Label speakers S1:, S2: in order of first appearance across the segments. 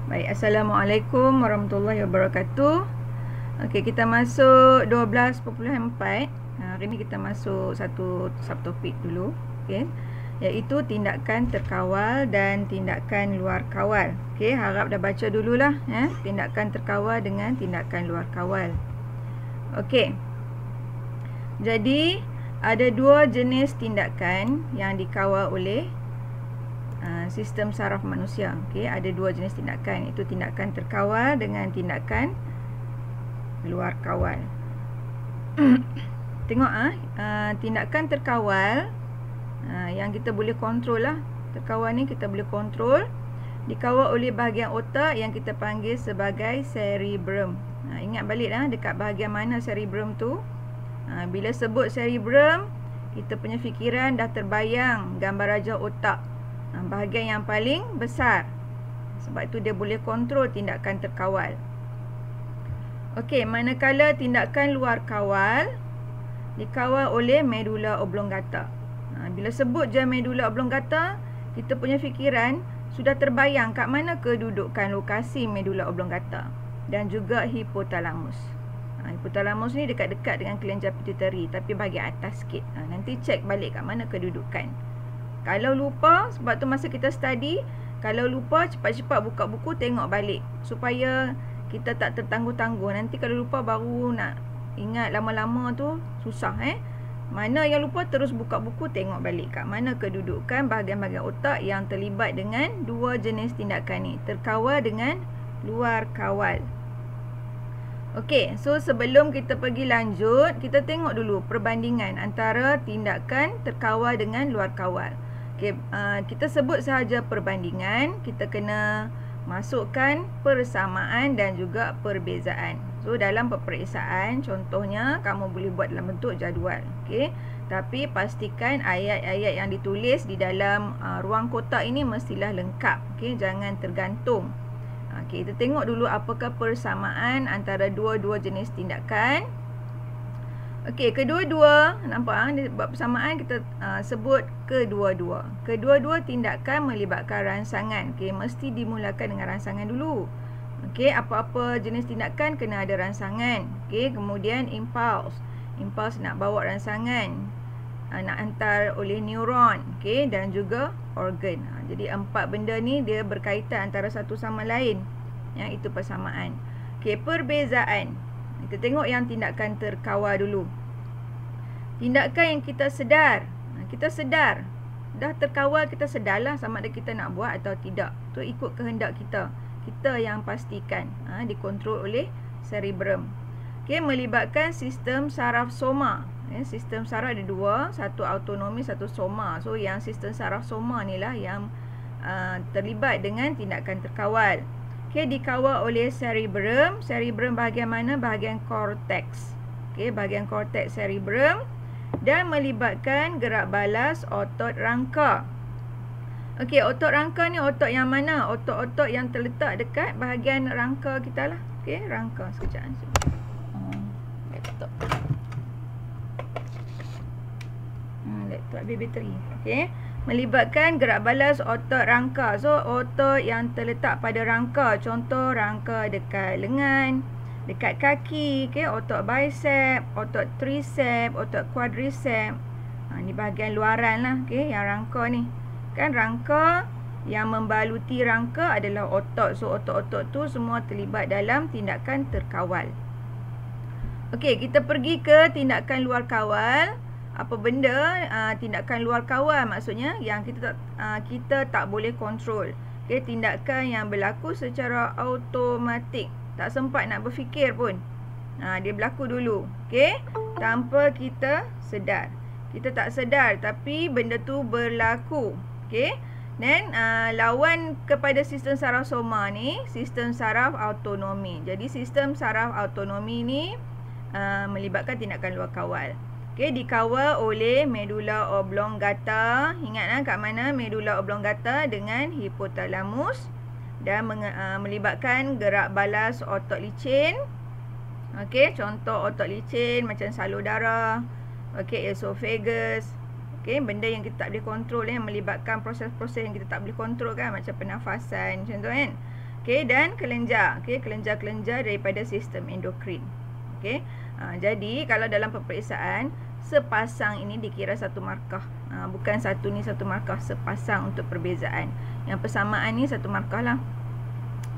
S1: Baik, Assalamualaikum warahmatullahi wabarakatuh. Okey, kita masuk 12.4. Hari ni kita masuk satu subtopik dulu, okey, iaitu tindakan terkawal dan tindakan luar kawal. Okey, harap dah baca dululah ya, tindakan terkawal dengan tindakan luar kawal. Okey. Jadi ada dua jenis tindakan yang dikawal oleh sistem saraf manusia. Okey, ada dua jenis tindakan, iaitu tindakan terkawal dengan tindakan luar kawal. Tengok tindakan terkawal yang kita boleh kontrol lah. Terkawal ni kita boleh kontrol, dikawal oleh bahagian otak yang kita panggil sebagai cerebrum. Ingat balik dekat bahagian mana cerebrum tu. Bila sebut cerebrum, kita punya fikiran dah terbayang gambar rajah otak, bahagian yang paling besar. Sebab itu dia boleh kontrol tindakan terkawal. Okey, manakala tindakan luar kawal dikawal oleh medula oblongata. Bila sebut je medula oblongata, kita punya fikiran sudah terbayang kat mana kedudukan lokasi medula oblongata dan juga hipotalamus. Hipotalamus ni dekat-dekat dengan kelenjar pituitary, tapi bahagian atas sikit. Nanti cek balik kat mana kedudukan. Kalau lupa, sebab tu masa kita study, kalau lupa cepat-cepat buka buku, tengok balik supaya kita tak tertangguh-tangguh. Nanti kalau lupa baru nak ingat lama-lama tu susah Mana yang lupa, terus buka buku, tengok balik kat mana kedudukan bahagian-bahagian otak yang terlibat dengan dua jenis tindakan ni, terkawal dengan luar kawal. Okey, so sebelum kita pergi lanjut, kita tengok dulu perbandingan antara tindakan terkawal dengan luar kawal. Okey, kita sebut sahaja perbandingan, kita kena masukkan persamaan dan juga perbezaan. So dalam peperiksaan, contohnya kamu boleh buat dalam bentuk jadual. Okey, tapi pastikan ayat-ayat yang ditulis di dalam ruang kotak ini mestilah lengkap. Okey, jangan tergantung. Okey, kita tengok dulu apakah persamaan antara dua-dua jenis tindakan. Okey, kedua-dua, nampak dia buat persamaan, kita sebut kedua-dua. Kedua-dua tindakan melibatkan rangsangan. Okey, mesti dimulakan dengan rangsangan dulu. Okey, apa-apa jenis tindakan kena ada rangsangan. Okey, kemudian impuls. Impuls nak bawa rangsangan, nak hantar oleh neuron, okey, dan juga organ. Jadi empat benda ni dia berkaitan antara satu sama lain. Yang itu persamaan. Okey, perbezaan. Kita tengok yang tindakan terkawal dulu. Tindakan yang kita sedar. Kita sedar. Dah terkawal, kita sedarlah sama ada kita nak buat atau tidak. Tu ikut kehendak kita. Kita yang pastikan dikontrol oleh cerebrum. Okey, melibatkan sistem saraf soma. Sistem saraf ada dua, satu autonomi, satu soma. So yang sistem saraf soma ni lah yang terlibat dengan tindakan terkawal. Okey, dikawal oleh cerebrum. Cerebrum bahagian mana? Bahagian korteks. Okey, bahagian korteks cerebrum, dan melibatkan gerak balas otot rangka. Okey, otot rangka ni otot yang mana? Otot-otot yang terletak dekat bahagian rangka kita lah. Okey, rangka. Sekejap. Laptop. Laptop habis bateri. Okey, melibatkan gerak balas otot rangka. So otot yang terletak pada rangka, contoh rangka dekat lengan, dekat kaki, okey, otot bicep, otot tricep, otot quadricep. Ni bahagian luaran lah, okey, yang rangka ni. Kan rangka yang membaluti rangka adalah otot. So otot-otot tu semua terlibat dalam tindakan terkawal. Okey, kita pergi ke tindakan luar kawal. Apa benda tindakan luar kawal? Maksudnya yang kita tak boleh kontrol. Okey, tindakan yang berlaku secara automatik, tak sempat nak berfikir pun. Dia berlaku dulu. Okey, tanpa kita sedar. Kita tak sedar tapi benda tu berlaku. Okey. Dan lawan kepada sistem saraf soma ni, sistem saraf autonomi. Jadi sistem saraf autonomi ni melibatkan tindakan luar kawal. Okey, dikawal oleh medula oblongata. Ingat kat mana medula oblongata? Dengan hipotalamus, dan melibatkan gerak balas otot licin. Okey, contoh otot licin macam salur darah, okey, esophagus. Okey, benda yang kita tak boleh kontrol, yang melibatkan proses-proses yang kita tak boleh kontrol kan, macam pernafasan macam tu kan. Okey, dan kelenjar. Okey, kelenjar-kelenjar daripada sistem endokrin. Okey. Jadi kalau dalam peperiksaan, sepasang ini dikira satu markah. Bukan satu ni satu markah, sepasang untuk perbezaan. Yang persamaan ni satu markah lah.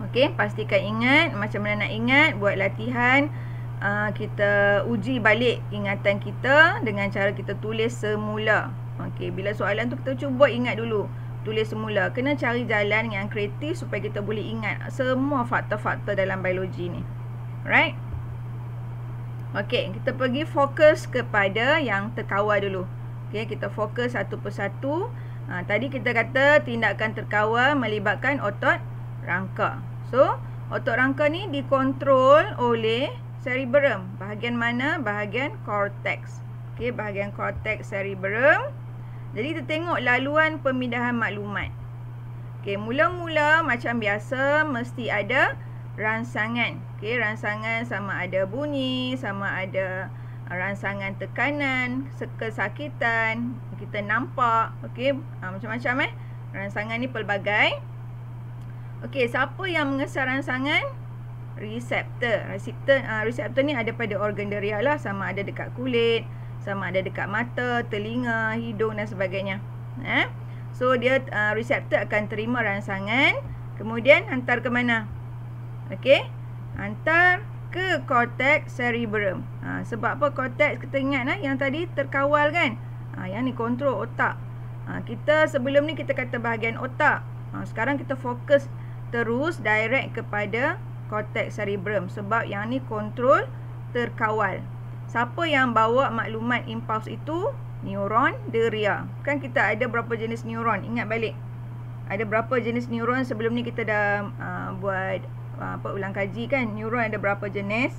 S1: Okey, pastikan ingat. Macam mana nak ingat? Buat latihan. Kita uji balik ingatan kita dengan cara kita tulis semula. Okey, bila soalan tu kita cuba ingat dulu. Tulis semula. Kena cari jalan yang kreatif supaya kita boleh ingat semua fakta-fakta dalam biologi ni. Alright? Okey, kita pergi fokus kepada yang terkawal dulu. Okey, kita fokus satu persatu. Tadi kita kata tindakan terkawal melibatkan otot rangka. So, otot rangka ni dikontrol oleh cerebrum. Bahagian mana? Bahagian cortex. Okey, bahagian cortex cerebrum. Jadi kita tengok laluan pemindahan maklumat. Okey, mula-mula macam biasa mesti ada rangsangan. Okey, rangsangan sama ada bunyi, sama ada rangsangan tekanan, kesakitan, kita nampak. Okey, macam-macam rangsangan ni pelbagai. Okey, siapa yang mengesar rangsangan? Reseptor. Reseptor ni ada pada organ deria lah, sama ada dekat kulit, sama ada dekat mata, telinga, hidung dan sebagainya. So dia reseptor akan terima rangsangan, kemudian hantar ke mana? Okey, hantar ke cortex cerebrum. Sebab apa cortex? Kita ingat yang tadi terkawal kan? Yang ni kontrol otak. Kita sebelum ni kita kata bahagian otak. Sekarang kita fokus terus direct kepada cortex cerebrum sebab yang ni kontrol terkawal. Siapa yang bawa maklumat impuls itu? Neuron deria. Kan kita ada berapa jenis neuron? Ingat balik. Ada berapa jenis neuron? Sebelum ni kita dah buat ulang kaji kan. Neuron ada berapa jenis?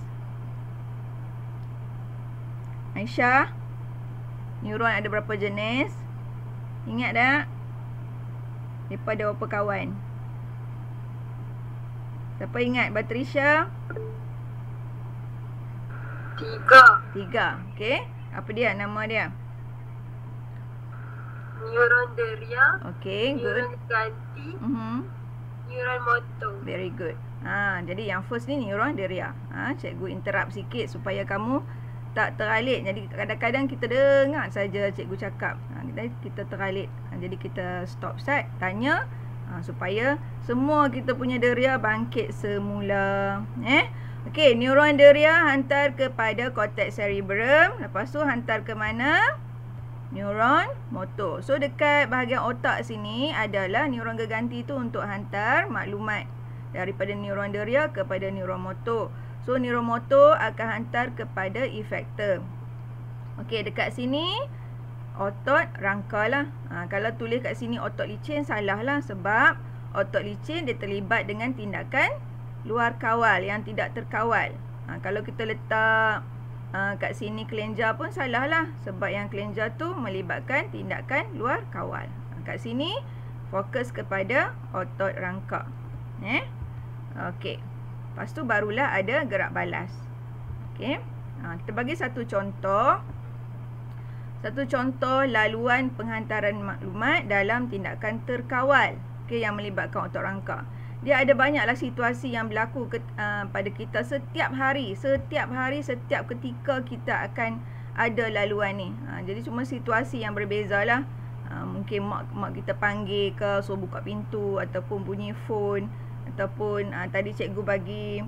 S1: Aisyah, neuron ada berapa jenis? Ingat tak? Mereka ada berapa kawan? Siapa ingat? Batrisha? 3. Okey. Apa dia? Nama dia?
S2: Neuron deria.
S1: Okey, good.
S2: Neuron ganti. Neuron motor.
S1: Very good. Jadi yang first ni neuron deria. Cikgu interrupt sikit supaya kamu tak teralik. Jadi kadang-kadang kita dengar saja cikgu cakap. Kita teralik. Jadi kita stop start, tanya supaya semua kita punya deria bangkit semula. Okey, neuron deria hantar kepada cortex cerebrum. Lepas tu hantar ke mana? Neuron motor. So dekat bahagian otak sini adalah neuron geganti tu untuk hantar maklumat daripada neuron deria kepada neuron motor. So neuron motor akan hantar kepada efektor. Okey, dekat sini otot rangka lah. Kalau tulis kat sini otot licin salah lah, sebab otot licin dia terlibat dengan tindakan luar kawal yang tidak terkawal. Kalau kita letak kat sini kelenjar pun salah lah, sebab yang kelenjar tu melibatkan tindakan luar kawal. Kat sini fokus kepada otot rangka. Okey. Lepas tu barulah ada gerak balas. Okey. Kita bagi satu contoh. Satu contoh laluan penghantaran maklumat dalam tindakan terkawal. Okey, yang melibatkan otot rangka. Dia ada banyaklah situasi yang berlaku pada kita setiap hari. Setiap ketika kita akan ada laluan ni. Jadi cuma situasi yang berbeza lah. Mungkin mak kita panggil ke, suruh buka pintu, ataupun bunyi phone, ataupun tadi cikgu bagi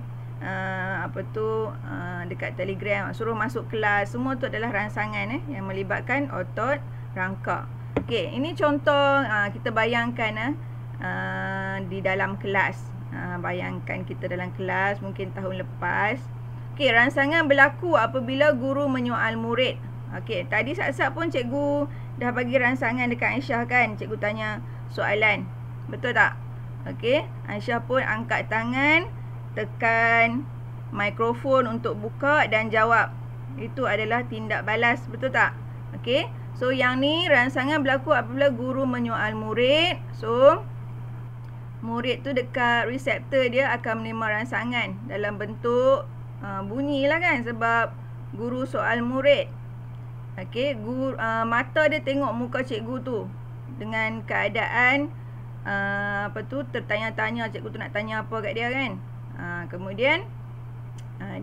S1: dekat Telegram suruh masuk kelas. Semua tu adalah rangsangan yang melibatkan otot rangka. Okey, ini contoh kita bayangkan di dalam kelas. Bayangkan kita dalam kelas mungkin tahun lepas. Okey, rangsangan berlaku apabila guru menyoal murid. Okey, tadi sat-sat pun cikgu dah bagi rangsangan dekat Aisyah kan. Cikgu tanya soalan. Betul tak? Okey, Aisyah pun angkat tangan, tekan mikrofon untuk buka dan jawab. Itu adalah tindak balas, betul tak? Okey, so yang ni rangsangan berlaku apabila guru menyoal murid. So murid tu dekat reseptor dia akan menerima rangsangan dalam bentuk bunyi lah kan, sebab guru soal murid. Okey, mata dia tengok muka cikgu tu dengan keadaan tertanya-tanya cikgu tu nak tanya apa kat dia kan. Kemudian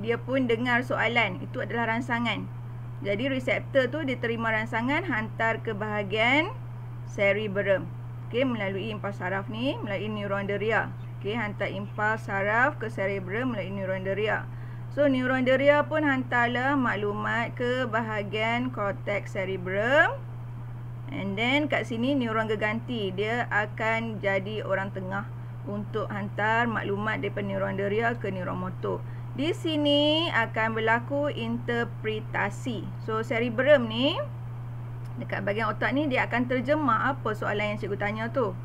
S1: dia pun dengar soalan. Itu adalah rangsangan. Jadi reseptor tu dia terima rangsangan, hantar ke bahagian cerebrum. Okey, melalui impuls saraf ni, melalui neuron deria. Okey, hantar impuls saraf ke cerebrum melalui neuron deria. So neuron deria pun hantarlah maklumat ke bahagian cortex cerebrum. And then kat sini neuron geganti, dia akan jadi orang tengah untuk hantar maklumat daripada neuron deria ke neuron motor. Di sini akan berlaku interpretasi. So cerebrum ni, dekat bahagian otak ni, dia akan terjemah apa soalan yang cikgu tanya tu.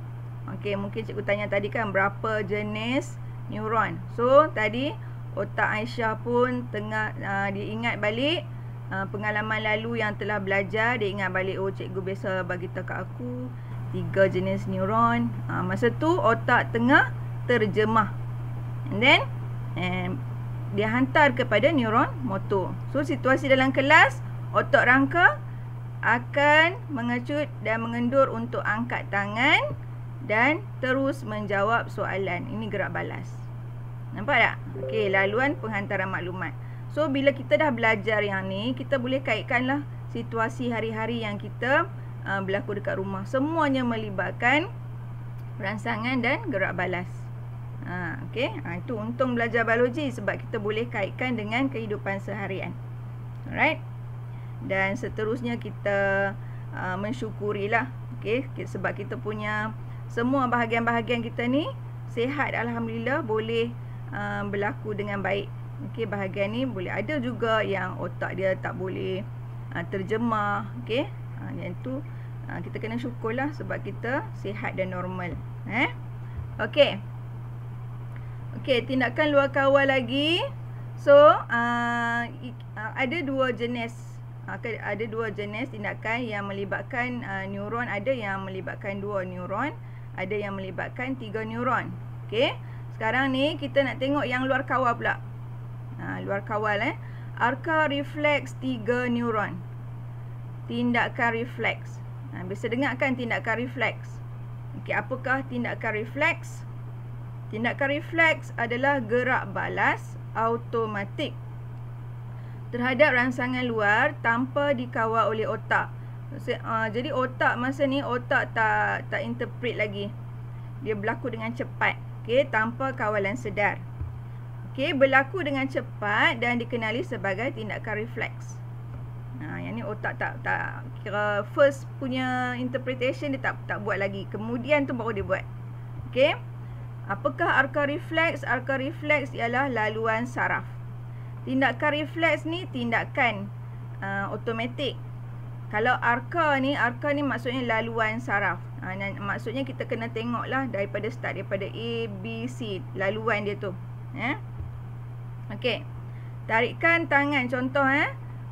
S1: Okey, mungkin cikgu tanya tadi kan berapa jenis neuron. So tadi otak Aisyah pun tengah diingat balik pengalaman lalu yang telah belajar. Dia ingat balik, oh cikgu biasa bagi tahu kat aku 3 jenis neuron. Masa tu otak tengah terjemah. And then dia hantar kepada neuron motor. So situasi dalam kelas, otak rangka akan mengecut dan mengendur untuk angkat tangan dan terus menjawab soalan. Ini gerak balas. Nampak tak? Okey, laluan penghantaran maklumat. So bila kita dah belajar yang ni, kita boleh kaitkanlah situasi hari-hari yang kita berlaku dekat rumah. Semuanya melibatkan rangsangan dan gerak balas. Okey, itu untung belajar biologi sebab kita boleh kaitkan dengan kehidupan seharian. Alright. Dan seterusnya kita mensyukurilah, okey, sebab kita punya semua bahagian-bahagian kita ni sihat, alhamdulillah, boleh berlaku dengan baik. Okey, bahagian ni boleh ada juga yang otak dia tak boleh terjemah. Okey, yang tu kita kena syukurlah sebab kita sihat dan normal. Okey. Okey, tindakan luar kawal lagi. So ada dua jenis tindakan yang melibatkan neuron. Ada yang melibatkan 2 neuron, ada yang melibatkan 3 neuron. Okey, sekarang ni kita nak tengok yang luar kawal pula. Luar kawal arka refleks 3 neuron. Tindakan refleks. Biasa dengar kan tindakan refleks. Okey, apakah tindakan refleks? Tindakan refleks adalah gerak balas automatik terhadap rangsangan luar tanpa dikawal oleh otak. Jadi otak masa ni, otak tak interpret lagi. Dia berlaku dengan cepat. Okey, tanpa kawalan sedar. Okey, berlaku dengan cepat dan dikenali sebagai tindakan refleks. Yang ni otak tak kira first punya interpretation dia tak buat lagi. Kemudian tu baru dia buat. Okey. Apakah arka refleks? Arka refleks ialah laluan saraf. Tindakan refleks ni tindakan automatik. Kalau arka ni maksudnya laluan saraf. Maksudnya kita kena tengoklah daripada start, daripada A, B, C, laluan dia tu. Okey. Tarikan tangan contoh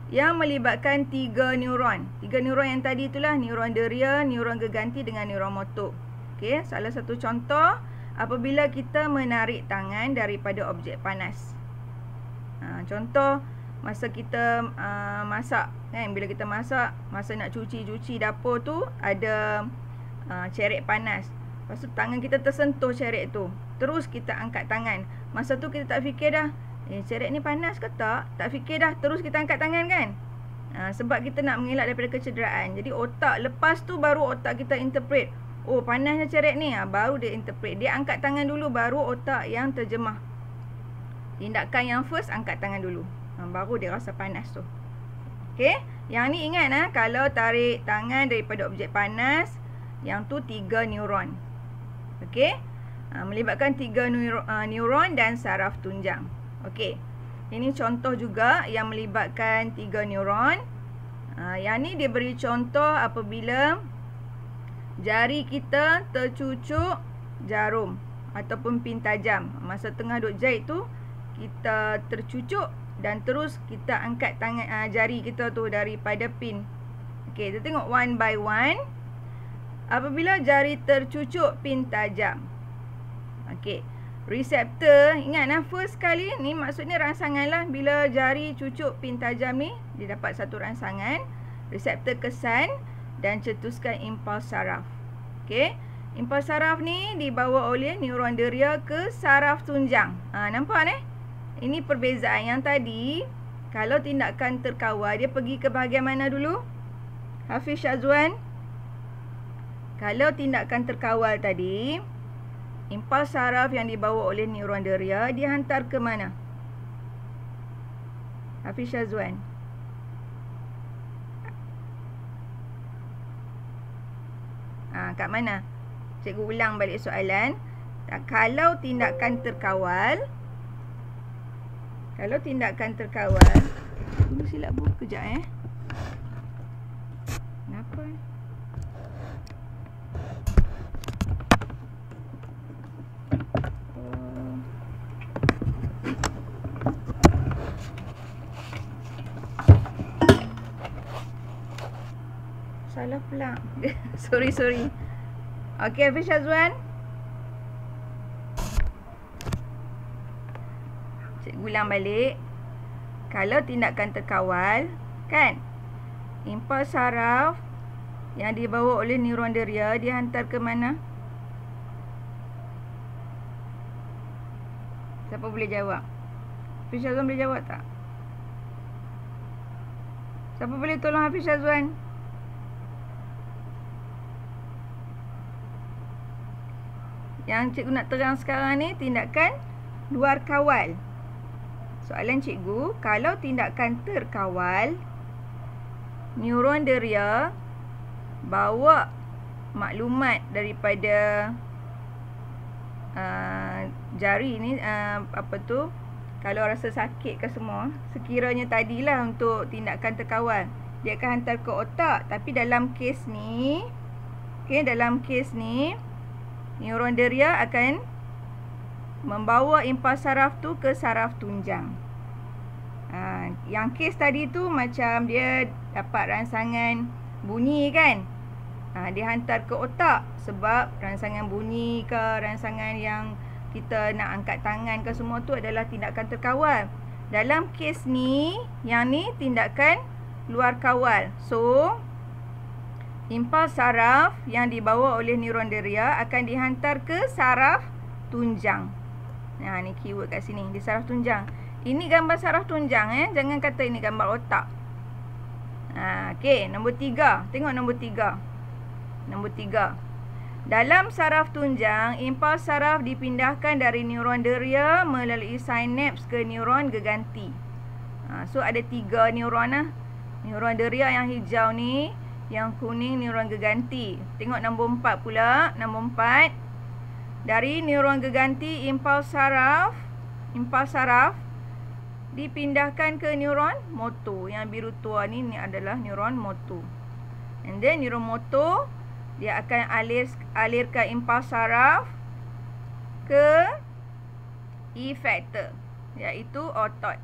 S1: yang melibatkan 3 neuron. 3 neuron yang tadi itulah neuron deria, neuron geganti dengan neuron motor. Okey, salah satu contoh apabila kita menarik tangan daripada objek panas. Contoh masa kita masak kan, bila kita masak, masa nak cuci dapur tu ada cerek panas. Lepas tu tangan kita tersentuh cerek tu. Terus kita angkat tangan. Masa tu kita tak fikir dah, cerek ni panas ke tak? Tak fikir dah, terus kita angkat tangan kan? Sebab kita nak mengelak daripada kecederaan. Jadi otak lepas tu baru otak kita interpret. Oh, panasnya cerek ni. Baru dia interpret. Dia angkat tangan dulu, baru otak yang terjemah. Tindakan yang first, angkat tangan dulu. Baru dia rasa panas tu. Okey. Yang ni ingat kalau tarik tangan daripada objek panas, yang tu 3 neuron. Okey. Melibatkan 3 neuron dan saraf tunjang. Okey. Ini contoh juga yang melibatkan 3 neuron. Yang ni dia beri contoh apabila jari kita tercucuk jarum ataupun pin tajam. Masa tengah duk jahit tu, kita tercucuk dan terus kita angkat tangan jari kita tu daripada pin. Okey, kita tengok one by one. Apabila jari tercucuk pin tajam. Okey, reseptor, ingat first kali ni maksudnya rangsangan lah. Bila jari cucuk pin tajam ni, dia dapat satu rangsangan. Reseptor kesan dan cetuskan impuls saraf. Okey. Impuls saraf ni dibawa oleh neuron deria ke saraf tunjang. Nampak ni? Ini perbezaan. Yang tadi, kalau tindakan terkawal, dia pergi ke bahagian mana dulu? Hafiz Syazwan? Kalau tindakan terkawal tadi, impuls saraf yang dibawa oleh neuron deria dihantar ke mana? Hafiz Syazwan. Kat mana? Cikgu ulang balik soalan. Kalau tindakan terkawal, tunggu silap bu, kejap kenapa? Salah pula. Sorry. Okey, Hafiz Syazwan. Cikgu ulang balik. Kalau tindakan terkawal, kan? Impuls saraf yang dibawa oleh neuron deria dihantar ke mana? Siapa boleh jawab? Hafiz Syazwan boleh jawab tak? Siapa boleh tolong Hafiz Syazwan? Yang cikgu nak terang sekarang ni tindakan luar kawal. Soalan cikgu, kalau tindakan terkawal, neuron deria bawa maklumat daripada jari ni, kalau rasa sakit ke semua, sekiranya tadilah untuk tindakan terkawal, dia akan hantar ke otak. Tapi dalam kes ni, neuron deria akan membawa impuls saraf tu ke saraf tunjang. Yang kes tadi tu macam dia dapat rangsangan bunyi kan? Dia hantar ke otak sebab rangsangan bunyi ke rangsangan yang kita nak angkat tangan ke semua tu adalah tindakan terkawal. Dalam kes ni, yang ni tindakan luar kawal. So, impuls saraf yang dibawa oleh neuron deria akan dihantar ke saraf tunjang. Ni keyword kat sini, di saraf tunjang. Ini gambar saraf tunjang jangan kata ini gambar otak. Okey, nombor 3. Tengok nombor 3. Nombor 3. Dalam saraf tunjang, impuls saraf dipindahkan dari neuron deria melalui sinaps ke neuron geganti. So ada 3 neuron Neuron deria yang hijau ni, yang kuning neuron geganti. Tengok nombor 4 pula. Nombor 4. Dari neuron geganti, impuls saraf dipindahkan ke neuron motor. Yang biru tua ni adalah neuron motor. And then neuron motor, dia akan alirkan impuls saraf ke efektor, iaitu otot,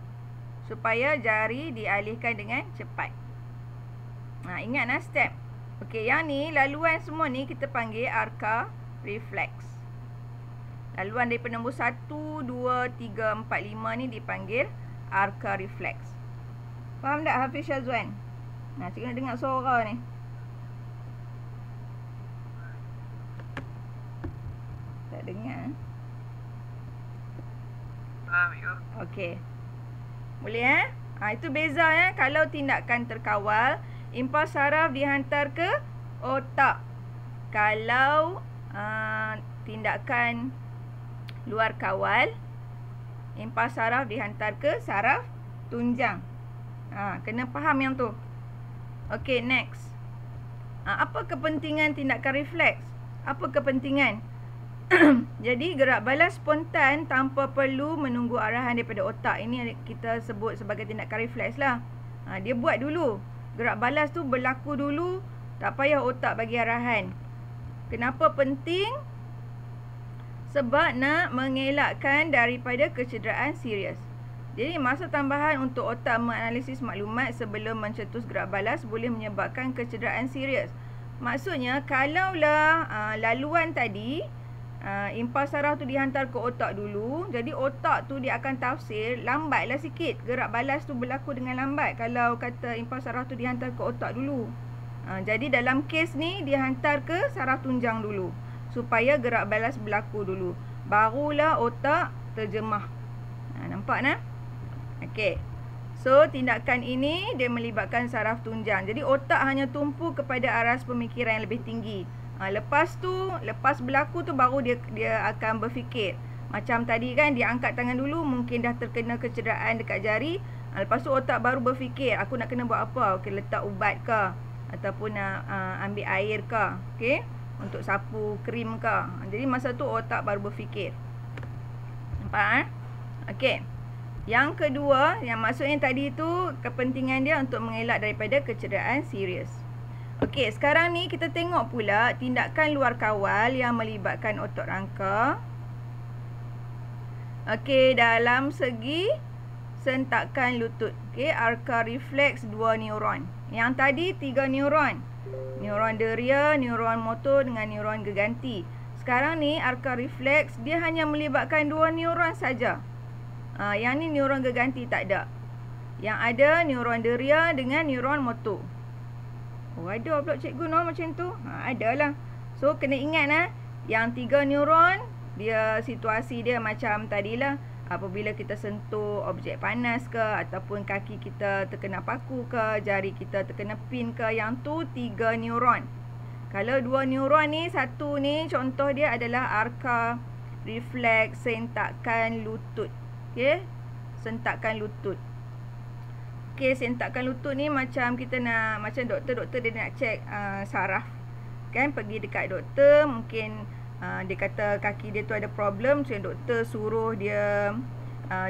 S1: supaya jari dialihkan dengan cepat. Ingat step. Okey, yang ni laluan semua ni kita panggil arca reflex. Laluan daripada nombor 1, 2, 3, 4, 5 ni dipanggil arca reflex. Faham tak Hafiz Syazwan? Cikgu nak dengar suara ni. Tak dengar.
S2: Faham ya.
S1: Okey. Boleh itu beza kalau tindakan terkawal, impuls saraf dihantar ke otak. Kalau tindakan luar kawal, impuls saraf dihantar ke saraf tunjang. Kena faham yang tu. Okey, next. Apa kepentingan tindakan refleks? Apa kepentingan? Jadi gerak balas spontan tanpa perlu menunggu arahan daripada otak. Ini kita sebut sebagai tindakan refleks lah. Dia buat dulu. Gerak balas tu berlaku dulu, tak payah otak bagi arahan. Kenapa penting? Sebab nak mengelakkan daripada kecederaan serius. Jadi masa tambahan untuk otak menganalisis maklumat sebelum mencetus gerak balas boleh menyebabkan kecederaan serius. Maksudnya kalaulah laluan tadi, impuls saraf tu dihantar ke otak dulu, jadi otak tu dia akan tafsir lambatlah sikit. Gerak balas tu berlaku dengan lambat kalau kata impuls saraf tu dihantar ke otak dulu. Jadi dalam kes ni dihantar ke saraf tunjang dulu supaya gerak balas berlaku dulu. Barulah otak terjemah. Nampak nah? Okey. So, tindakan ini dia melibatkan saraf tunjang. Jadi, otak hanya tumpu kepada aras pemikiran yang lebih tinggi. Lepas berlaku tu baru dia akan berfikir. Macam tadi kan, dia angkat tangan dulu, mungkin dah terkena kecederaan dekat jari. Lepas tu otak baru berfikir, aku nak kena buat apa? Okey, letak ubat ke? Ataupun nak ambil air ke? Okey, untuk sapu krim ke? Jadi, masa tu otak baru berfikir. Nampak? Okey. Yang kedua, yang maksudnya tadi tu kepentingan dia untuk mengelak daripada kecederaan serius. Okey, sekarang ni kita tengok pula tindakan luar kawal yang melibatkan otot rangka. Okey, dalam segi sentakan lutut. Okey, arka refleks 2 neuron. Yang tadi 3 neuron. Neuron deria, neuron motor dengan neuron geganti. Sekarang ni arka refleks dia hanya melibatkan 2 neuron saja. Yang ni neuron geganti tak ada. Yang ada neuron deria dengan neuron motor. Oh, ada pula cikgu no macam tu. Adalah. So, kena ingat yang 3 neuron, dia situasi dia macam tadilah. Apabila kita sentuh objek panas ke, ataupun kaki kita terkena paku ke, jari kita terkena pin ke, yang tu 3 neuron. Kalau 2 neuron ni, satu ni contoh dia adalah arka refleks sentakan lutut. Okey, sentakan lutut. Okey, sentakan lutut ni macam kita nak, macam doktor dia nak cek saraf. Kan, pergi dekat doktor, mungkin dia kata kaki dia tu ada problem, so doktor suruh dia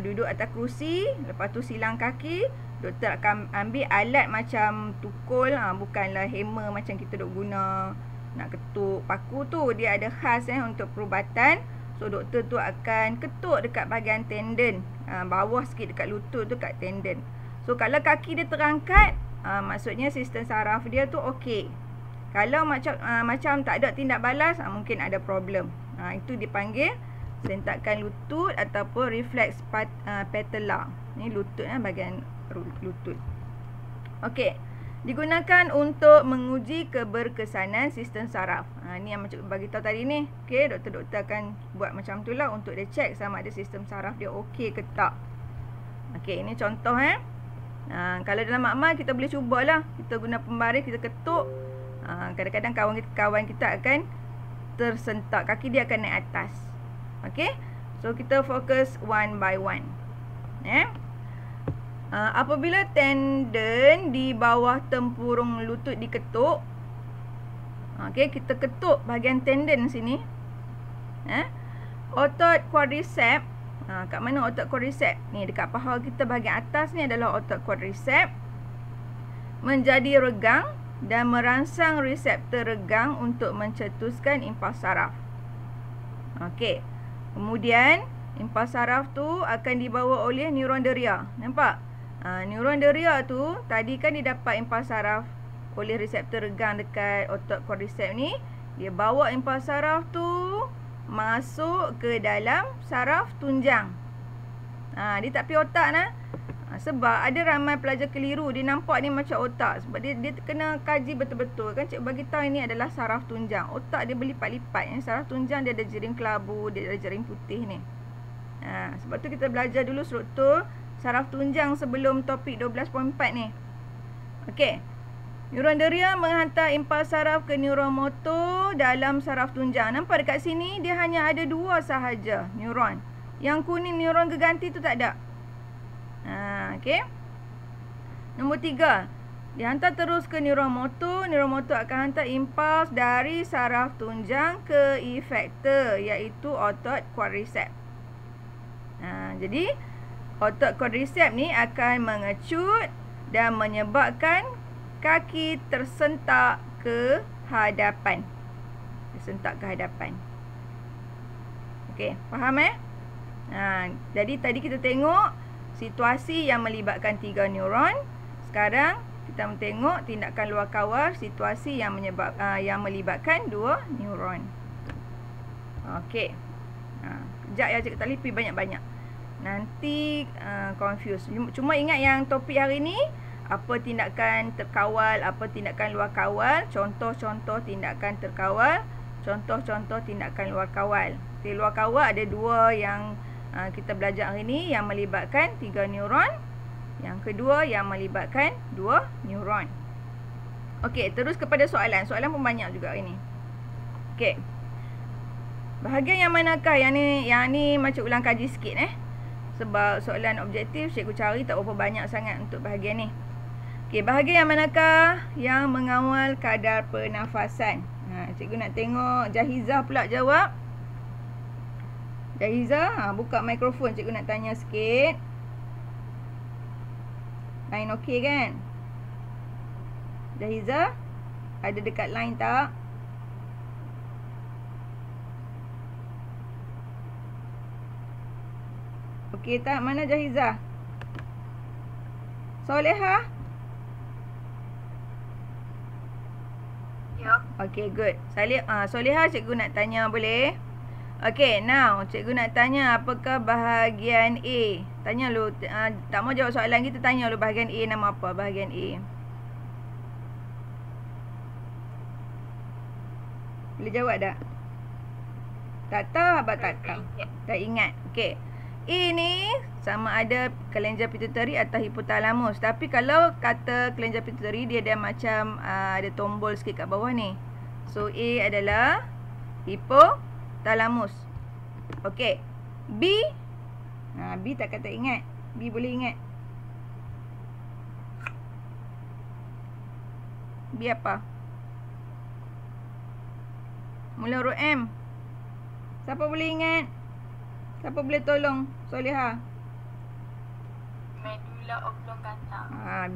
S1: duduk atas kerusi, lepas tu silang kaki. Doktor akan ambil alat macam tukul, bukanlah hammer macam kita duk guna nak ketuk paku tu. Dia ada khas untuk perubatan. So, doktor tu akan ketuk dekat bahagian tendon, bawah sikit dekat lutut tu, kat tendon. So, kalau kaki dia terangkat, maksudnya sistem saraf dia tu okey. Kalau macam tak ada tindak balas, mungkin ada problem. Itu dipanggil sentakan lutut ataupun refleks patella. Ni lutut, bahagian lutut. Okey. Digunakan untuk menguji keberkesanan sistem saraf. Ni yang macam bagi tahu tadi ni. Okey, doktor-doktor akan buat macam tu lah untuk dia cek sama ada sistem saraf dia okey ke tak. Okey, ini contoh kalau dalam makmal kita boleh cubalah. Kita guna pembaris, kita ketuk. Kadang-kadang kawan kita akan tersentak, kaki dia akan naik atas. Okey. So, kita fokus one by one. Apabila tendon di bawah tempurung lutut diketuk, okey, kita ketuk bahagian tendon sini. Otot quadriceps, kat mana otot quadriceps? Ni dekat paha kita bahagian atas ni adalah otot quadriceps. Menjadi regang dan merangsang reseptor regang untuk mencetuskan impuls saraf. Okey. Kemudian impuls saraf tu akan dibawa oleh neuron deria. Nampak? Neuron deria tu tadi kan dia dapat impuls saraf oleh reseptor regang dekat otot quadriceps ni. Dia bawa impuls saraf tu masuk ke dalam saraf tunjang. Dia tak pergi otak sebab ada ramai pelajar keliru. Dia nampak ni macam otak. Sebab dia kena kaji betul-betul. Kan cikgu bagi tahu ini adalah saraf tunjang. Otak dia berlipat-lipat. Saraf tunjang dia ada jaring kelabu, dia ada jaring putih ni. Sebab tu kita belajar dulu struktur saraf tunjang sebelum topik 12.4 ni. Okey. Neuron deria menghantar impuls saraf ke neuron motor dalam saraf tunjang. Nampak dekat sini dia hanya ada 2 sahaja neuron. Yang kuning neuron geganti tu tak ada. Okey. Nombor 3. Dihantar terus ke neuron motor. Neuron motor akan hantar impuls dari saraf tunjang ke efektor, iaitu otot quadriceps. Jadi otot quadriceps ni akan mengecut dan menyebabkan kaki tersentak ke hadapan. Tersentak ke hadapan. Okey, faham jadi tadi kita tengok situasi yang melibatkan 3 neuron. Sekarang kita tengok tindakan luar kawal, situasi yang melibatkan 2 neuron. Okey. Kejap ya cikgu tak lipi banyak-banyak. Nanti confuse. Cuma ingat yang topik hari ni, apa tindakan terkawal, apa tindakan luar kawal, contoh-contoh tindakan terkawal, contoh-contoh tindakan luar kawal. Okay, luar kawal ada dua yang kita belajar hari ni, yang melibatkan 3 neuron. Yang kedua yang melibatkan 2 neuron. Okey, terus kepada soalan. Soalan pun banyak juga hari ni. Okey. Bahagian yang manakah yang ni macam ulang kaji sikit sebab soalan objektif cikgu cari tak berapa banyak sangat untuk bahagian ni. Okey, bahagian yang manakah yang mengawal kadar pernafasan? Cikgu nak tengok Jahizah pula jawab. Jahizah, buka mikrofon, cikgu nak tanya sikit. Line okey kan? Jahizah, ada dekat line tak? Okey tak? Mana Jahizah? Solehah?
S2: Ya.
S1: Okey, good. Solehah, cikgu nak tanya boleh? Okey, now cikgu nak tanya apakah bahagian A. Tanya lu, tak mau jawab soalan kita, tanya lu bahagian A nama apa? Bahagian A. Boleh jawab tak? Tak tahu, abang tak tahu. Tak ingat. Okey. A ni sama ada kelenjar pituitari atau hipotalamus. Tapi kalau kata kelenjar pituitari, dia ada macam ada tombol sikit kat bawah ni. So A adalah hipotalamus. Okey. B. B tak kata ingat. B boleh ingat. B apa? Mula huruf M. Siapa boleh ingat? Siapa boleh tolong? Solehah.
S2: Medulla oblongata.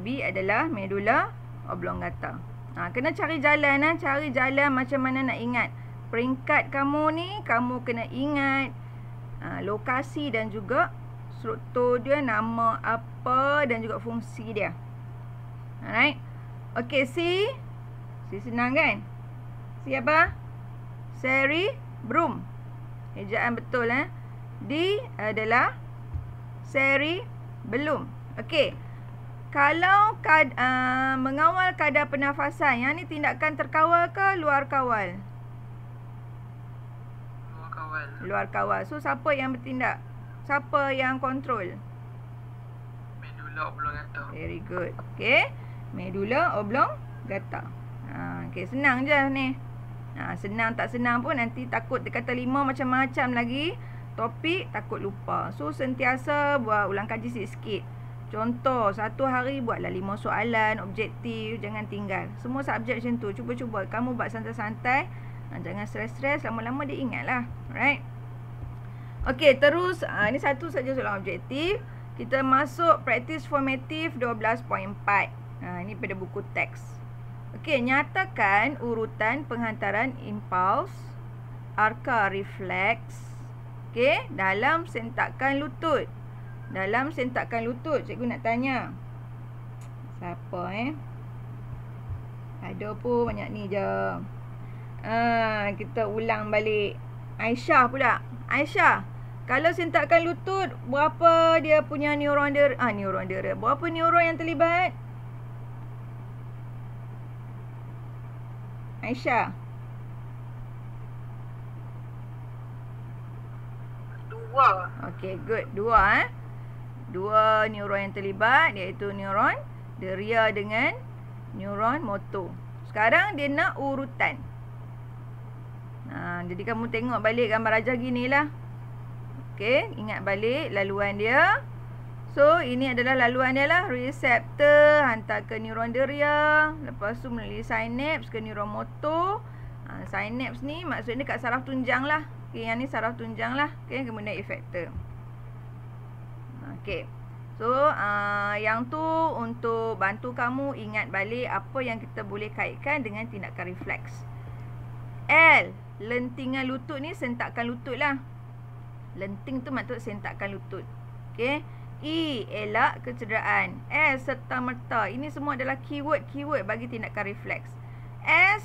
S1: B adalah medulla oblongata. Kena cari jalan cari jalan macam mana nak ingat. Peringkat kamu ni kamu kena ingat lokasi dan juga struktur dia, nama apa dan juga fungsi dia. Alright. Okey, C. C senang kan? C apa? Cerebrum. Ejaan betul D adalah cerebellum. Okey. Kalau mengawal kadar pernafasan, yang ni tindakan terkawal ke luar kawal?
S2: Luar kawal.
S1: Luar kawal. So siapa yang bertindak? Siapa yang kontrol?
S2: Medulla oblongata.
S1: Very good. Okey. Medulla oblongata. Okey, senang je ni. Senang tak senang pun nanti takut dia kata 5 macam-macam lagi topik, takut lupa. So sentiasa buat ulang kaji sikit-sikit. Contoh, satu hari buatlah 5 soalan objektif, jangan tinggal. Semua subjek macam tu. Cuba-cuba kamu buat santai-santai. Jangan stres-stres, lama-lama dia ingatlah. Alright. Okey, terus ini satu saja soalan objektif. Kita masuk praktis formatif 12.4. Ini pada buku teks. Okey, nyatakan urutan penghantaran impuls arka refleks dalam sentakan lutut. Dalam sentakan lutut, cikgu nak tanya. Siapa Ada pun banyak ni je. Kita ulang balik. Aisyah pula. Aisyah, kalau sentakan lutut, berapa dia punya neuron dia? Neuron dia. Berapa neuron yang terlibat? Aisyah.
S2: 2.
S1: Okey, good. 2 2 neuron yang terlibat, iaitu neuron deria dengan neuron motor. Sekarang dia nak urutan. Jadi kamu tengok balik gambar rajah ginilah. Okey, ingat balik laluan dia. So, ini adalah laluan dia lah. Reseptor hantar ke neuron deria. Lepas tu melalui sinaps ke neuron motor. Sinaps ni maksudnya kat saraf tunjang lah. Okey, yang ni saraf tunjang lah. Okey, kemudian efektor. Okey. So, yang tu untuk bantu kamu ingat balik apa yang kita boleh kaitkan dengan tindakan refleks. L, lentingan lutut ni sentakan lutut lah. Lenting tu maksud sentakan lutut. Okey. E, elak kecederaan. S, serta-merta. Ini semua adalah keyword bagi tindakan refleks. S,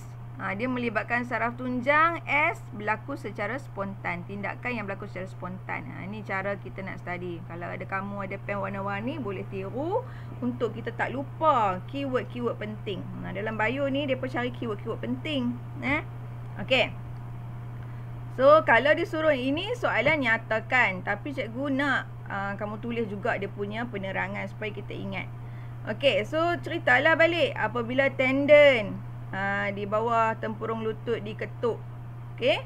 S1: dia melibatkan saraf tunjang. S, berlaku secara spontan. Tindakan yang berlaku secara spontan. Ini cara kita nak study. Kalau ada kamu ada pen warna-warni, boleh tiru untuk kita tak lupa keyword-keyword penting. Dalam bio ni, dia pun cari keyword-keyword penting. Okey. So, kalau disuruh ini soalan nyatakan. Tapi cikgu nak kamu tulis juga dia punya penerangan supaya kita ingat. Okey, so ceritalah balik. Apabila tendon di bawah tempurung lutut diketuk. Okey.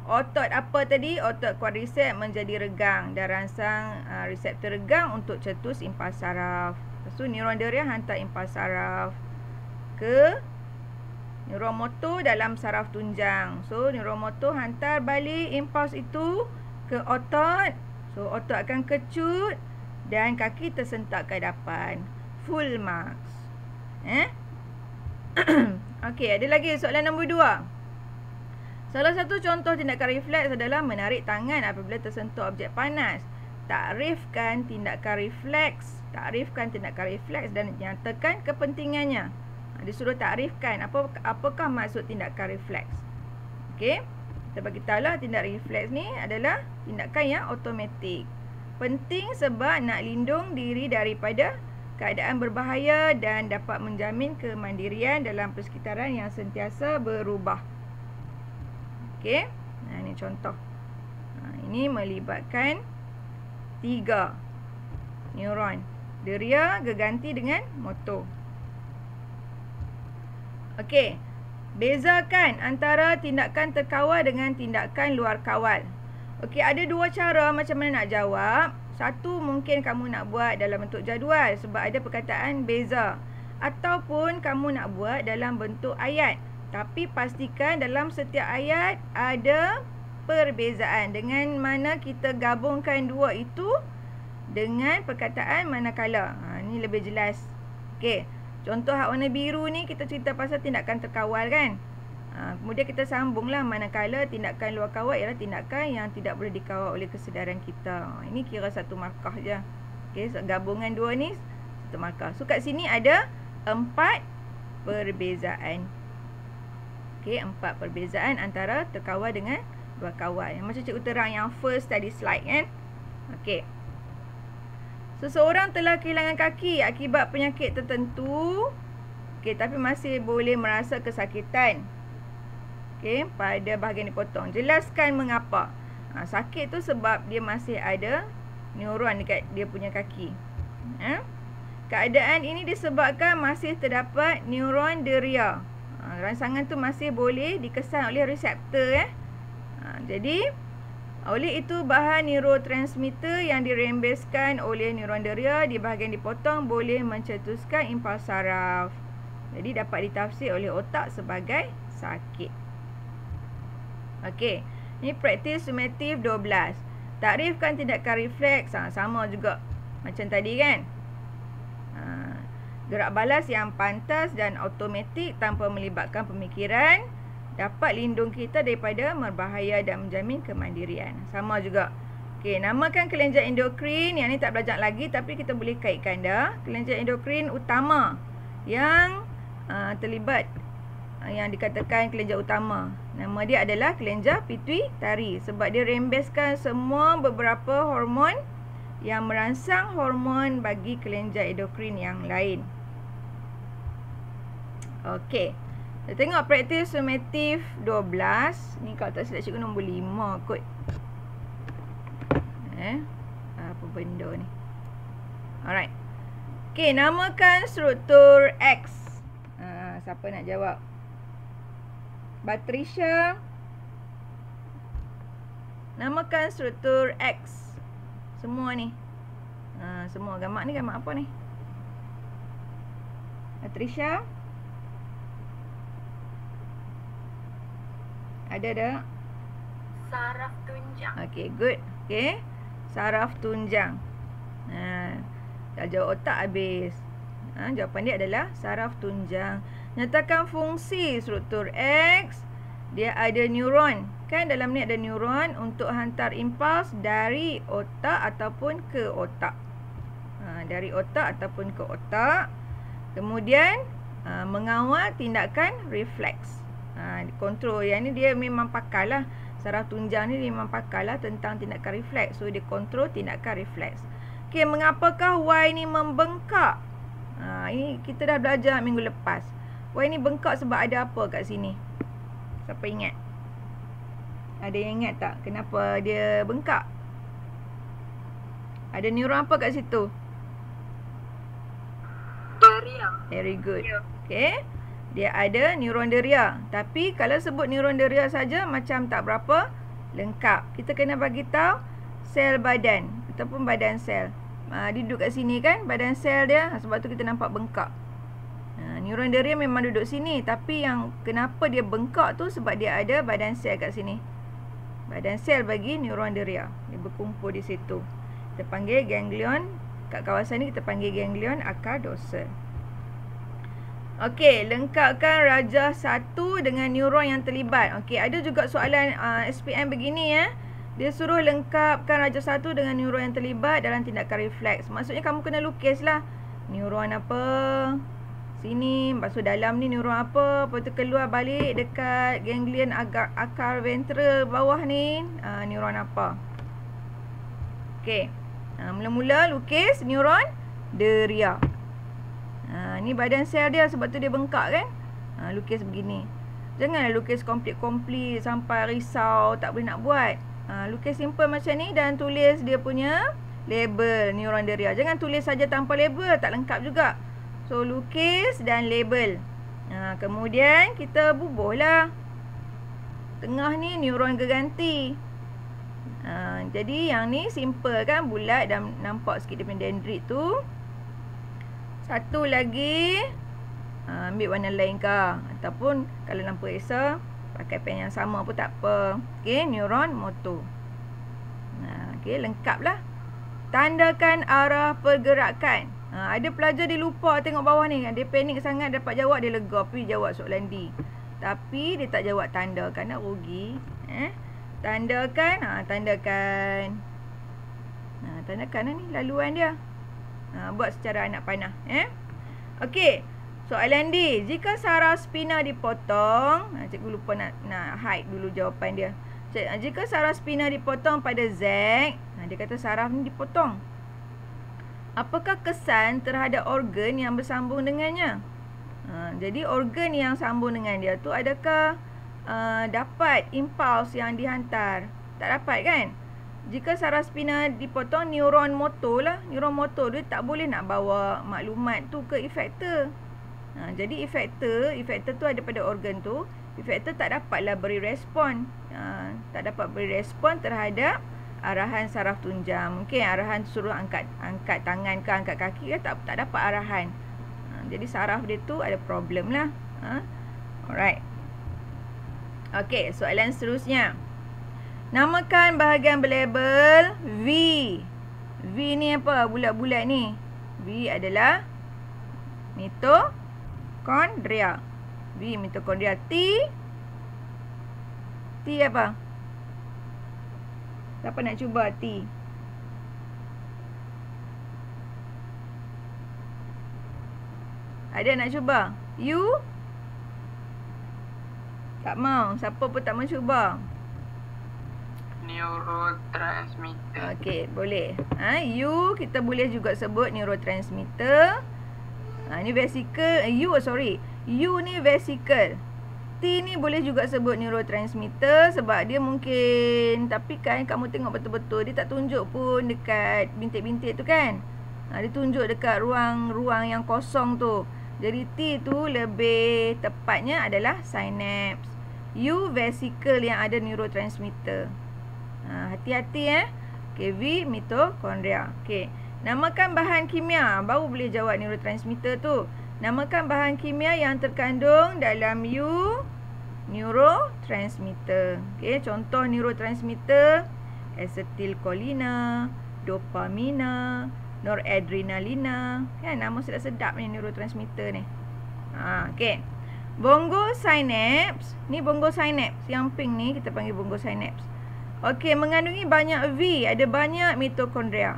S1: Otot apa tadi? Otot quadriceps menjadi regang dan rangsang reseptor regang untuk cetus impuls saraf. Lepas tu neuron deria hantar impuls saraf ke neuron motor dalam saraf tunjang. So neuron motor hantar balik impuls itu ke otot. So otot akan kecut dan kaki tersentak ke hadapan. Full marks. Okey, ada lagi soalan nombor 2. Salah satu contoh tindakan refleks adalah menarik tangan apabila tersentuh objek panas. Takrifkan tindakan refleks. Takrifkan tindakan refleks dan nyatakan kepentingannya. Disuruh takrifkan apakah maksud tindakan refleks. Okey. Kita bagi tahulah tindakan refleks ni adalah tindakan yang automatik. Penting sebab nak lindung diri daripada keadaan berbahaya dan dapat menjamin kemandirian dalam persekitaran yang sentiasa berubah. Okey. Ini contoh. Ini melibatkan 3 neuron. Deria berganti dengan motor. Okey. Bezakan antara tindakan terkawal dengan tindakan luar kawal. Okey, ada 2 cara macam mana nak jawab. Satu, mungkin kamu nak buat dalam bentuk jadual sebab ada perkataan beza. Ataupun kamu nak buat dalam bentuk ayat. Tapi pastikan dalam setiap ayat ada perbezaan. Dengan mana kita gabungkan 2 itu dengan perkataan manakala. Ini lebih jelas. Okey. Contoh hak warna biru ni kita cerita pasal tindakan terkawal kan. Kemudian kita sambunglah manakala tindakan luar kawal ialah tindakan yang tidak boleh dikawal oleh kesedaran kita. Ini kira satu markah je. Okey, so gabungan 2 ni satu markah. So kat sini ada 4 perbezaan. Okey, 4 perbezaan antara terkawal dengan luar kawal. Yang macam cikgu terang yang first tadi slide kan. Okey. Seseorang telah kehilangan kaki akibat penyakit tertentu. Okey, tapi masih boleh merasa kesakitan. Okey, pada bahagian dipotong. Jelaskan mengapa. Sakit tu sebab dia masih ada neuron dekat dia punya kaki. Keadaan ini disebabkan masih terdapat neuron deria. Rangsangan tu masih boleh dikesan oleh reseptor jadi oleh itu bahan neurotransmitter yang dirembeskan oleh neuron deria di bahagian dipotong boleh mencetuskan impuls saraf. Jadi dapat ditafsir oleh otak sebagai sakit. Okey, ini praktis sumatif 12. Takrifkan tindakan refleks. Sama juga macam tadi kan. Gerak balas yang pantas dan automatik tanpa melibatkan pemikiran dapat lindung kita daripada berbahaya dan menjamin kemandirian. Sama juga. Okey, namakan kelenjar endokrin. Yang ni tak belajar lagi tapi kita boleh kaitkan dah. Kelenjar endokrin utama yang terlibat, yang dikatakan kelenjar utama. Nama dia adalah kelenjar pituitari sebab dia rembeskan semua beberapa hormon yang merangsang hormon bagi kelenjar endokrin yang lain. Okey. Kita tengok praktis sumatif 12. Ni kalau tak silap cikgu nombor 5 kot. Apa benda ni? Alright. Okey, namakan struktur X. Siapa nak jawab? Patricia. Namakan struktur X. Semua ni. Semua gambar ni gambar apa ni? Patricia. Ada dah?
S2: Saraf tunjang.
S1: Okey, good. Okey. Saraf tunjang. Dah jawab otak habis. Jawapan dia adalah saraf tunjang. Nyatakan fungsi struktur X. Dia ada neuron. Kan dalam ni ada neuron untuk hantar impuls dari otak ataupun ke otak. Dari otak ataupun ke otak. Kemudian mengawal tindakan refleks. Kontrol. Yang ni dia memang pakar lah. Saraf tunjang ni memang pakar lah tentang tindakan refleks. So dia kontrol tindakan refleks. Okey, mengapakah Y ni membengkak? Ini kita dah belajar minggu lepas. Y ni bengkak sebab ada apa kat sini? Siapa ingat? Ada yang ingat tak kenapa dia bengkak? Ada neuron apa kat situ?
S2: Deria.
S1: Very good.
S2: Ya.
S1: Okay. Dia ada neuron deria. Tapi kalau sebut neuron deria saja macam tak berapa lengkap. Kita kena bagi tahu sel badan ataupun badan sel. Dia duduk kat sini kan badan sel dia. Sebab tu kita nampak bengkak. Neuron deria memang duduk sini. Tapi yang kenapa dia bengkak tu sebab dia ada badan sel kat sini. Badan sel bagi neuron deria. Dia berkumpul di situ. Kita panggil ganglion. Kat kawasan ni kita panggil ganglion akar dorsal. Okey, lengkapkan rajah 1 dengan neuron yang terlibat. Okey, ada juga soalan SPM begini ya. Dia suruh lengkapkan rajah 1 dengan neuron yang terlibat dalam tindakan refleks. Maksudnya kamu kena lukislah. Neuron apa? Sini, lepas tu dalam ni neuron apa? Lepas tu keluar balik dekat ganglion akar ventral bawah ni, neuron apa? Okey. Mula-mula lukis neuron deria. Ni badan sel dia sebab tu dia bengkak kan. Lukis begini. Janganlah lukis komplit-komplit sampai risau tak boleh nak buat. Lukis simple macam ni dan tulis dia punya label neuron deria. Jangan tulis saja tanpa label, tak lengkap juga. So lukis dan label. Kemudian kita bubuhlah. Tengah ni neuron geganti. Jadi yang ni simple kan, bulat dan nampak sikit dia punya dendrit tu. Satu lagi, ambil warna lain ke, ataupun kalau lampu eksa pakai pen yang sama pun tak apa. Okey, neuron motor. Okey, lengkap lah. Tandakan arah pergerakan. Ada pelajar dia lupa tengok bawah ni. Dia panik sangat dapat jawab, dia lega pergi jawab soalan D. Tapi dia tak jawab tandakan, nak rugi. Tandakan, tandakan. Tandakan ni laluan dia. Buat secara anak panah. Okey. Soalan D. Jika saraf spina dipotong, cikgu lupa nak hide dulu jawapan dia. Jika saraf spina dipotong pada Z, dia kata saraf ni dipotong. Apakah kesan terhadap organ yang bersambung dengannya? Jadi organ yang sambung dengan dia tu adakah dapat impuls yang dihantar? Tak dapat kan? Jika saraf spina dipotong, neuron motor lah. Neuron motor dia tak boleh nak bawa maklumat tu ke efektor. Jadi efektor tu ada pada organ tu. Efektor tak dapatlah beri respon. Tak dapat beri respon terhadap arahan saraf tunjang. Mungkin arahan suruh angkat tangan ke angkat kaki ke, tak dapat arahan. Jadi saraf dia tu ada problem lah. Alright. Okey, soalan seterusnya. Namakan bahagian berlabel V. V ni apa? Bulat-bulat ni. V adalah mitokondria. V mitokondria. T apa? Siapa nak cuba T? Ada nak cuba? U? Tak mau. Siapa pun tak mau cuba.
S2: Neurotransmitter.
S1: Okey, boleh. U kita boleh juga sebut neurotransmitter. Ni vesicle. U ni vesicle. T ni boleh juga sebut neurotransmitter sebab dia mungkin, tapi kan kamu tengok betul-betul dia tak tunjuk pun dekat bintik-bintik tu kan. Dia tunjuk dekat ruang-ruang yang kosong tu. Jadi T tu lebih tepatnya adalah synapse. U vesicle yang ada neurotransmitter. Hati-hati Okay, V mitokondria. Okay, namakan bahan kimia. Baru boleh jawab neurotransmitter tu. Namakan bahan kimia yang terkandung dalam U neurotransmitter. Okay, contoh neurotransmitter: asetilkolina, dopamina, noradrenalina. Kan nama sedap-sedap ni neurotransmitter ni. Okay. Bongosynapse. Ni bongosynapse. Yang pink ni kita panggil bongosynapse. Okey, mengandungi banyak V, ada banyak mitokondria.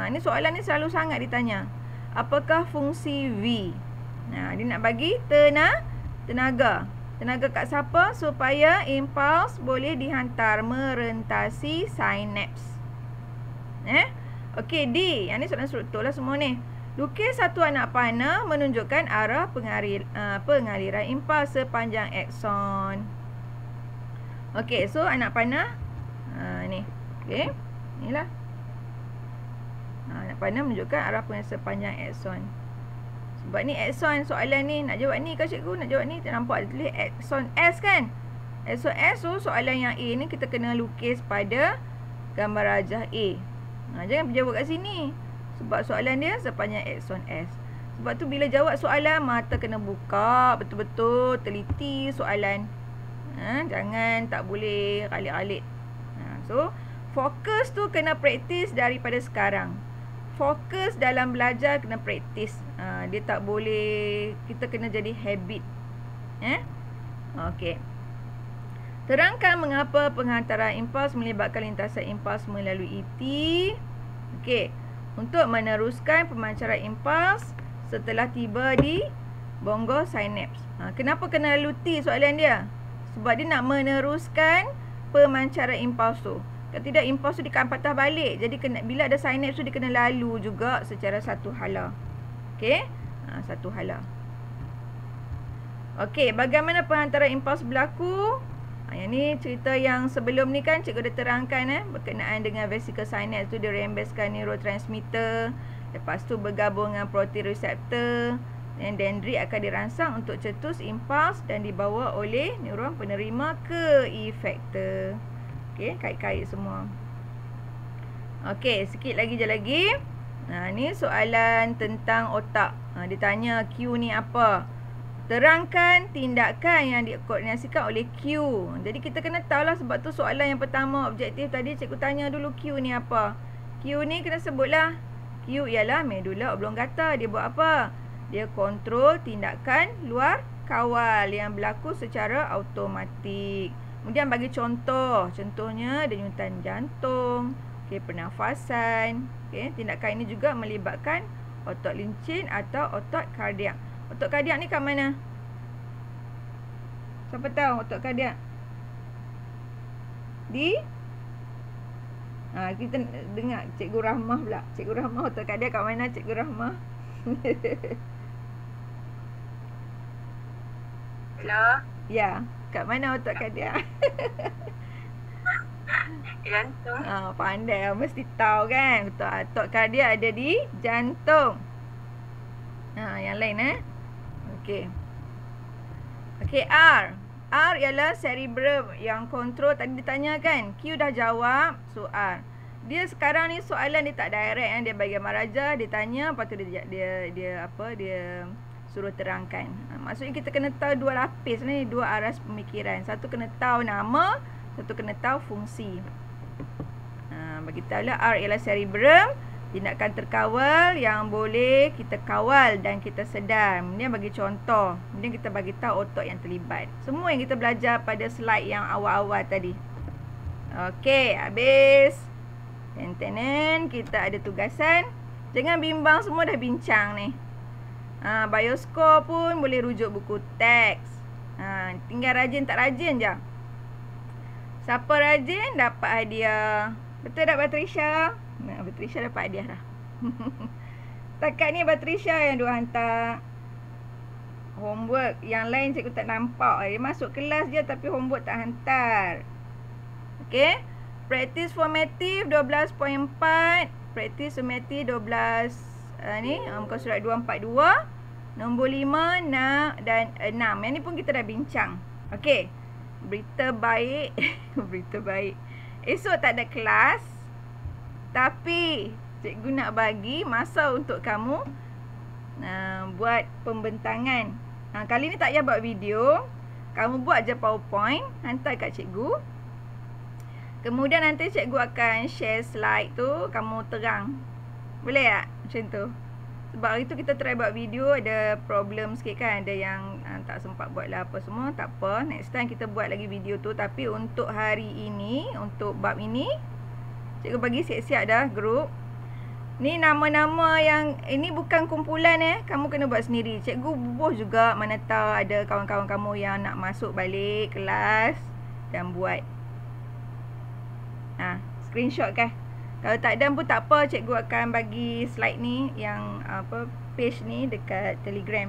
S1: Ni soalan ni selalu sangat ditanya. Apakah fungsi V? Dia nak bagi tenaga. Tenaga kat siapa? Supaya impuls boleh dihantar merentasi synapse. Okey, D. Yang ni soalan struktur lah semua ni. Lukis satu anak panah menunjukkan arah pengaliran impuls sepanjang akson. Okey, so anak panah ni. Okey. Inilah. Anak panah menunjukkan arah pengaliran sepanjang akson. Sebab ni akson soalan ni nak jawab ni ke cikgu? Nak jawab ni tak nampak ada tulis akson S kan? Akson S, so soalan yang A ni kita kena lukis pada gambar rajah A. Jangan jawab kat sini. Sebab soalan dia sepanjang akson S. Sebab tu bila jawab soalan, mata kena buka betul-betul, teliti soalan. Jangan tak boleh alik-alik. So fokus tu kena praktis daripada sekarang. Fokus dalam belajar kena praktis. Dia tak boleh, kita kena jadi habit. Okey. Terangkan mengapa penghantaran impuls melibatkan lintasan impuls melalui ET. Okey. Untuk meneruskan pemancaran impuls setelah tiba di bonggol sinaps. Kenapa kena lalu T soalan dia? Sebab dia nak meneruskan pemancaran impuls tu. Kalau tidak, impuls tu dia akan patah balik. Jadi bila ada sinaps tu dia kena lalu juga secara satu hala. Okey? Satu hala. Okey, bagaimana penghantaran impuls berlaku? Yang ni cerita yang sebelum ni kan cikgu dah terangkan berkenaan dengan vesicle synapse tu dia rembeskan neurotransmitter. Lepas tu bergabung dengan protein receptor. Dan dendrit akan dirangsang untuk cetus impuls dan dibawa oleh neuron penerima ke efektor. Okey, kait-kait semua. Okey, sikit lagi je lagi. Ni soalan tentang otak. Dia tanya Q ni apa? Terangkan tindakan yang dikoordinasikan oleh Q. Jadi kita kena tahulah, sebab tu soalan yang pertama objektif tadi cikgu tanya dulu Q ni apa. Q ni kena sebutlah. Q ialah medula oblongata. Dia buat apa? Dia kontrol tindakan luar kawal yang berlaku secara automatik. Kemudian bagi contoh. Contohnya denyutan jantung, pernafasan. Tindakan ini juga melibatkan otot lincin atau otot kardiak. Otot kardiak ni kat mana? Siapa tahu otot kardiak? Kita dengar Cikgu Rahmah pula. Cikgu Rahmah, otot kardiak kat mana Cikgu Rahmah?
S2: Hello?
S1: Ya, kat mana otot kardiak?
S2: Jantung.
S1: Pandai, mesti tahu kan. Otot kardiak ada di jantung. Yang lain Okey. Okey, R. R ialah cerebrum yang kontrol. Tadi ditanya kan, Q dah jawab. So R. Dia sekarang ni soalan dia tak direct Dia bagi maraja, dia tanya, lepas tu dia suruh terangkan. Maksudnya kita kena tahu dua lapis ni, dua aras pemikiran. Satu kena tahu nama, satu kena tahu fungsi. Bagi tahulah R ialah cerebrum, tindakan terkawal yang boleh kita kawal dan kita sedar. Kemudian bagi contoh, kemudian kita bagi tahu otot yang terlibat. Semua yang kita belajar pada slide yang awal-awal tadi. Okey, habis. Tenen, kita ada tugasan. Jangan bimbang, semua dah bincang ni. Bioscore pun boleh rujuk buku teks. Tinggal rajin tak rajin je. Siapa rajin dapat hadiah. Betul tak Batrisha? Batrisha dapat hadiah dah. Setakat ni Batrisha yang dua hantar homework. Yang lain cikgu tak nampak. Dia masuk kelas je tapi homework tak hantar. Okey. Praktis formatif 12.4. Praktis summatif 12 ni muka surat 242. Nombor 5 dan 6. Yang ni pun kita dah bincang. Okey. Berita baik. Berita baik. Esok tak ada kelas. Tapi cikgu nak bagi masa untuk kamu buat pembentangan. Kali ni tak payah buat video. Kamu buat je PowerPoint, hantar kat cikgu. Kemudian nanti cikgu akan share slide tu, kamu terang. Boleh tak? Macam tu. Sebab hari tu kita try buat video, ada problem sikit kan. Ada yang tak sempat buat lah apa semua. Tak apa, next time kita buat lagi video tu. Tapi untuk hari ini, untuk bab ini, cikgu bagi siap-siap dah grup. Ni nama-nama yang, ini bukan kumpulan kamu kena buat sendiri. Cikgu bubuh juga, mana tahu ada kawan-kawan kamu yang nak masuk balik kelas dan buat. Screenshot kan. Kalau tak ada pun tak apa, cikgu akan bagi slide ni yang page ni dekat Telegram.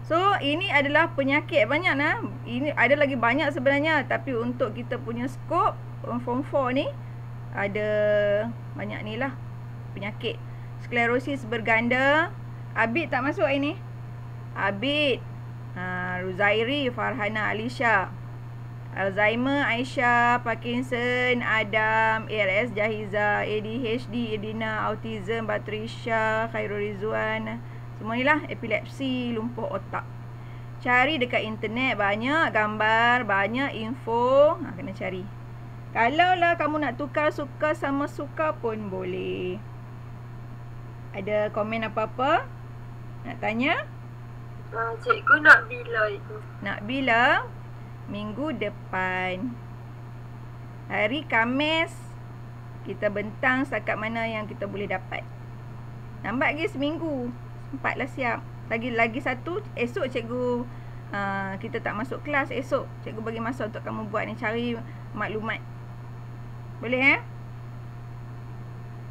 S1: So, ini adalah penyakit banyak nah. Ini ada lagi banyak sebenarnya, tapi untuk kita punya skop form 4 ni ada banyak ni lah penyakit. Sklerosis berganda. Abid tak masuk ini. Abid. Ruzairi, Farhana, Alisha. Alzheimer, Aisyah. Parkinson, Adam. ALS, Jahiza. ADHD, Edina. Autism, Batrisha. Khairul Rizwan. Semua ni lah. Epilepsi, lumpuh otak. Cari dekat internet, banyak gambar, banyak info. Kena cari. Kalau lah kamu nak tukar suka sama suka pun boleh. Ada komen apa-apa? Nak tanya?
S2: Cikgu nak bila itu?
S1: Nak bila? Minggu depan. Hari Khamis. Kita bentang setakat mana yang kita boleh dapat. Nampak lagi seminggu. Sempatlah siap. Lagi satu. Esok cikgu kita tak masuk kelas. Esok cikgu bagi masa untuk kamu buat ni. Cari maklumat. Boleh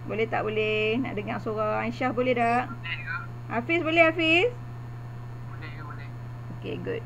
S1: Boleh tak boleh? Nak dengar suara Aisyah boleh tak? Hafiz boleh Hafiz?
S2: Boleh.
S1: Okay, good.